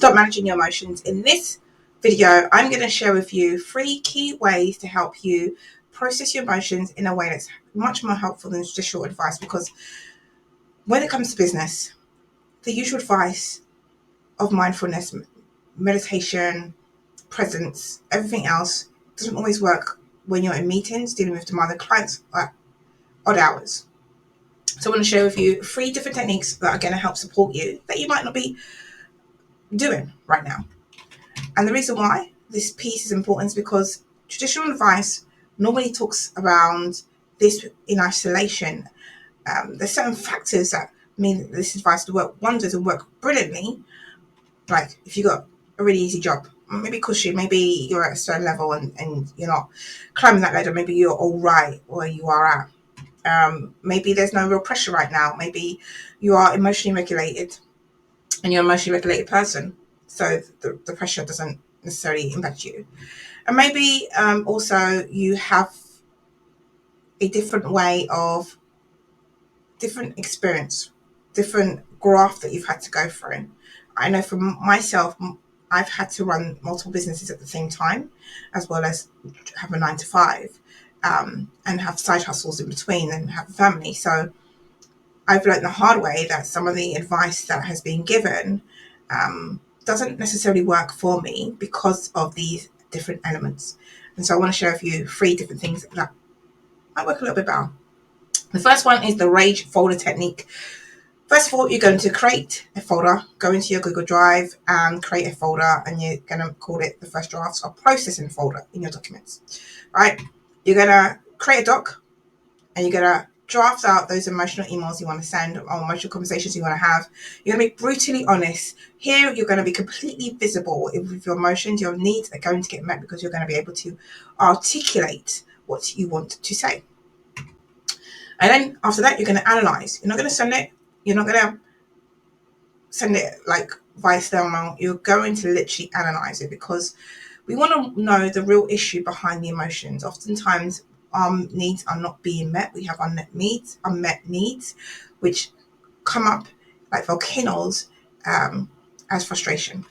stop managing your emotions. In this video, I'm going to share with you 3 key ways to help you process your emotions in a way that's much more helpful than traditional advice, because when it comes to business, the usual advice of mindfulness, meditation, presence, everything else doesn't always work when you're in meetings dealing with demanding clients at odd hours. So I want to share with you 3 different techniques that are going to help support you that you might not be doing right now. And the reason why this piece is important is because traditional advice normally talks around this in isolation. There's certain factors that mean that this advice will work wonders and work brilliantly. Like if you got a really easy job, maybe cushy, maybe you're at a certain level and you're not climbing that ladder, maybe you're all right where you are at. Maybe there's no real pressure right now. Maybe you are emotionally regulated and you're an emotionally regulated person, so the pressure doesn't necessarily impact you. And maybe also you have a different way of different experience, different graph that you've had to go through. I know for myself, I've had to run multiple businesses at the same time, as well as have a 9 to 5, and have side hustles in between and have a family. So I've learned the hard way that some of the advice that has been given doesn't necessarily work for me because of these different elements. And so I want to share with you 3 different things that might work a little bit better. The first one is the rage folder technique. First of all, you're going to create a folder, go into your Google Drive and create a folder, and you're going to call it the first drafts or processing folder in your documents, right? You're going to create a doc and you're going to draft out those emotional emails you want to send or emotional conversations you want to have. You're going to be brutally honest. Here, you're going to be completely visible with your emotions. Your needs are going to get met because you're going to be able to articulate what you want to say. And then after that, you're going to analyze. You're not going to send it. You're not going to send it like via snail mail. You're going to literally analyze it, because we want to know the real issue behind the emotions. Oftentimes, needs are not being met. We have unmet needs, which come up like volcanoes as frustration.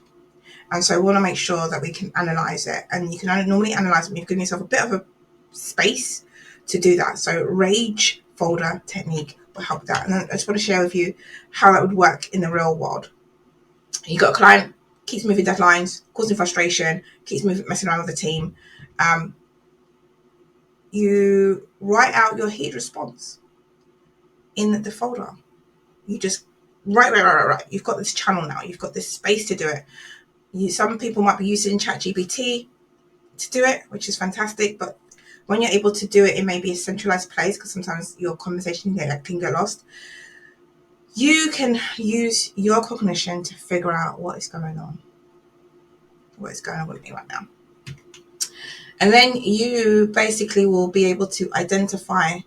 And so we want to make sure that we can analyze it. And you can normally analyze it when you've given yourself a bit of a space to do that. So rage folder technique will help with that. And then I just want to share with you how that would work in the real world. You've got a client, keeps moving deadlines, causing frustration, keeps messing around with the team. You write out your heat response in the folder. You just write. You've got this channel now. You've got this space to do it. Some people might be using ChatGPT to do it, which is fantastic. But when you're able to do it in maybe a centralized place, because sometimes your conversation can get lost, you can use your cognition to figure out what is going on. What is going on with me right now. And then you basically will be able to identify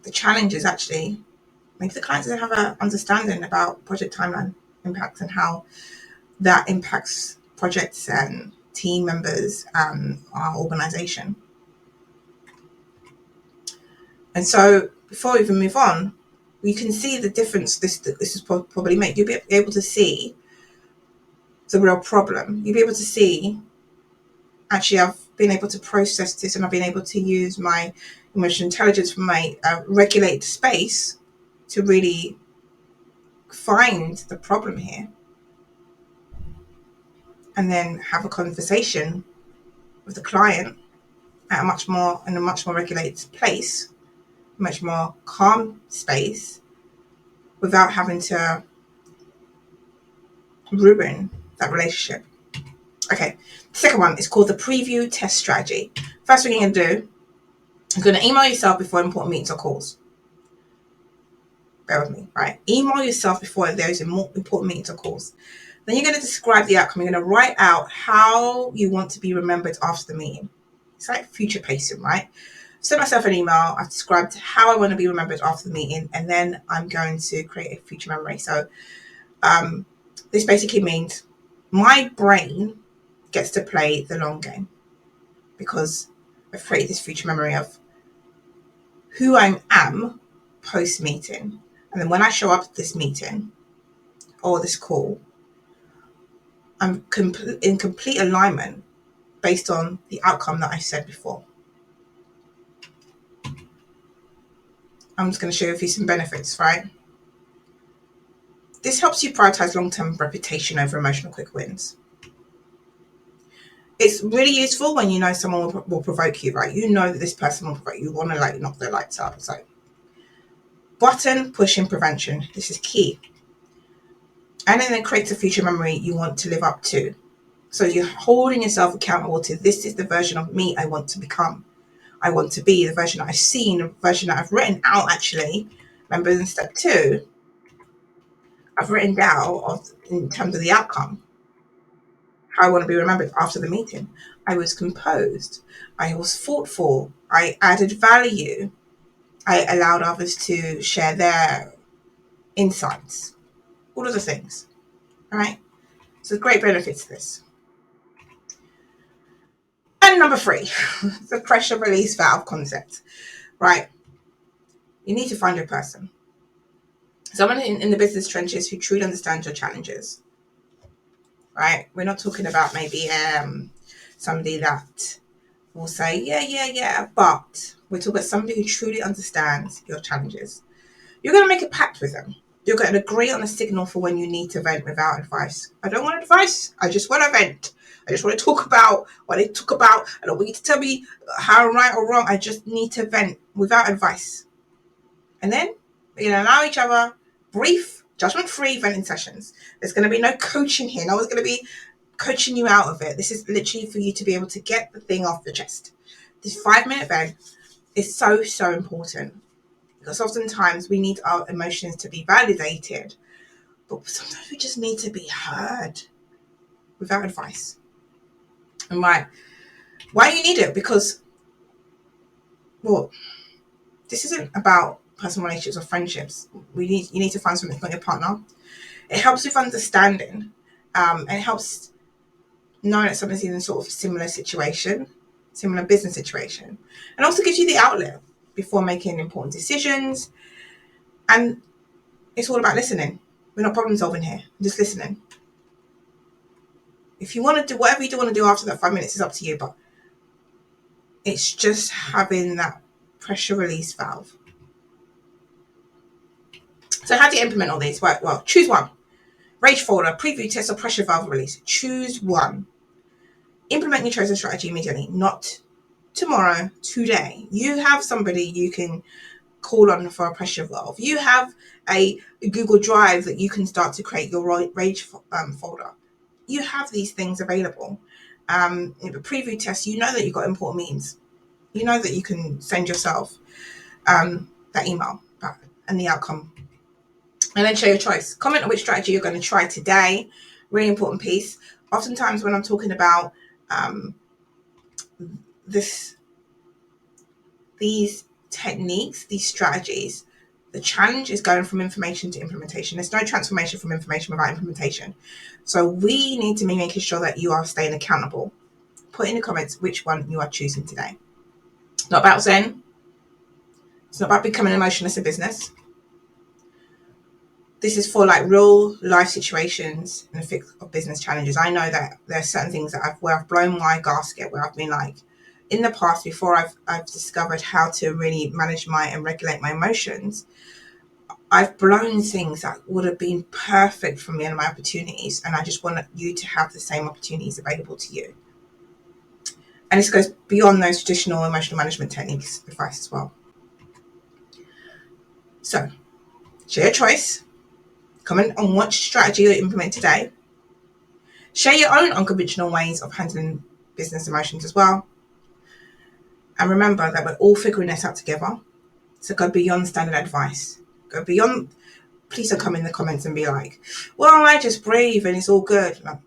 the challenges. Actually, maybe the clients don't have an understanding about project timeline impacts and how that impacts projects and team members and our organization. And so before we even move on, you can see the difference this is probably make. You'll be able to see the real problem. You'll be able to see, actually, I've been able to process this and I've been able to use my emotional intelligence from my regulated space to really find the problem here, and then have a conversation with the client at a much more regulated place, much more calm space, without having to ruin that relationship. Okay, the second one is called the preview test strategy. First thing you're going to do, you're going to email yourself before important meetings or calls. Bear with me, right? Email yourself before those important meetings or calls. Then you're going to describe the outcome. You're going to write out how you want to be remembered after the meeting. It's like future pacing, right? Send myself an email. I've described how I want to be remembered after the meeting, and then I'm going to create a future memory. So this basically means my brain gets to play the long game, because I've created this future memory of who I am post-meeting. And then when I show up at this meeting or this call, I'm in complete alignment based on the outcome that I said before. I'm just going to share with you some benefits, right? This helps you prioritize long-term reputation over emotional quick wins. It's really useful when you know someone will provoke you, right? You know that this person will provoke you. You want to like knock their lights out. So, button pushing prevention. This is key. And then it creates a future memory you want to live up to. So you're holding yourself accountable to, this is the version of me I want to become. I want to be the version that I've seen, the version that I've written out actually. Remember in step 2, I've written down in terms of the outcome, how I want to be remembered after the meeting. I was composed. I was thoughtful. I added value. I allowed others to share their insights. All of the things, right? So great benefits to this. And number 3, the pressure release valve concept, right? You need to find your person. Someone in the business trenches who truly understands your challenges, right? We're not talking about maybe somebody that will say, yeah, but we're talking about somebody who truly understands your challenges. You're going to make a pact with them. You're going to agree on a signal for when you need to vent without advice. I don't want advice. I just want to vent. I just want to talk about what they talk about. I don't want you to tell me how right or wrong. I just need to vent without advice. And then we're going to allow each other brief, judgment-free venting sessions. There's going to be no coaching here. No one's going to be coaching you out of it. This is literally for you to be able to get the thing off the chest. This 5-minute vent is so, so important. Because oftentimes we need our emotions to be validated, but sometimes we just need to be heard without advice. And why you need it? Because, well, this isn't about personal relationships or friendships. You need to find something for your partner. It helps with understanding, and it helps knowing that someone's in a sort of similar situation, similar business situation, and also gives you the outlet before making important decisions. And it's all about listening. We're not problem solving here. We're just listening. If you want to do whatever you do want to do after that 5 minutes, is up to you. But it's just having that pressure release valve. So how do you implement all these? Well, choose one. Rage folder, preview test, or pressure valve release. Choose one. Implement your chosen strategy immediately, not tomorrow, today. You have somebody you can call on for a pressure valve. You have a Google Drive that you can start to create your rage folder. You have these things available. Preview test, you know that you've got important meetings. You know that you can send yourself that email back and the outcome. And then share your choice. Comment on which strategy you're going to try today. Really important piece. Oftentimes when I'm talking about these techniques, these strategies, the challenge is going from information to implementation. There's no transformation from information without implementation. So we need to be making sure that you are staying accountable. Put in the comments which one you are choosing today. It's not about Zen. It's not about becoming emotionless in business. This is for like real life situations and fix of business challenges. I know that there are certain things that I've blown my gasket, where I've been like, in the past, before I've discovered how to really manage and regulate my emotions, I've blown things that would have been perfect for me and my opportunities. And I just want you to have the same opportunities available to you. And this goes beyond those traditional emotional management techniques advice as well. So, share your choice. Comment on what strategy you implement today. Share your own unconventional ways of handling business emotions as well. And remember that we're all figuring this out together. So go beyond standard advice. Go beyond. Please don't come in the comments and be like, well, I just breathe and it's all good. No,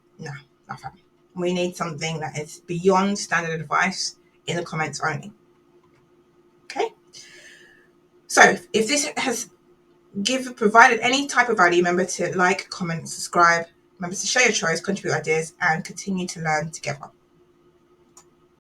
nothing. We need something that is beyond standard advice in the comments only. Okay? So if this has provided any type of value, remember to like, comment, subscribe. Remember to share your choice, contribute ideas, and continue to learn together.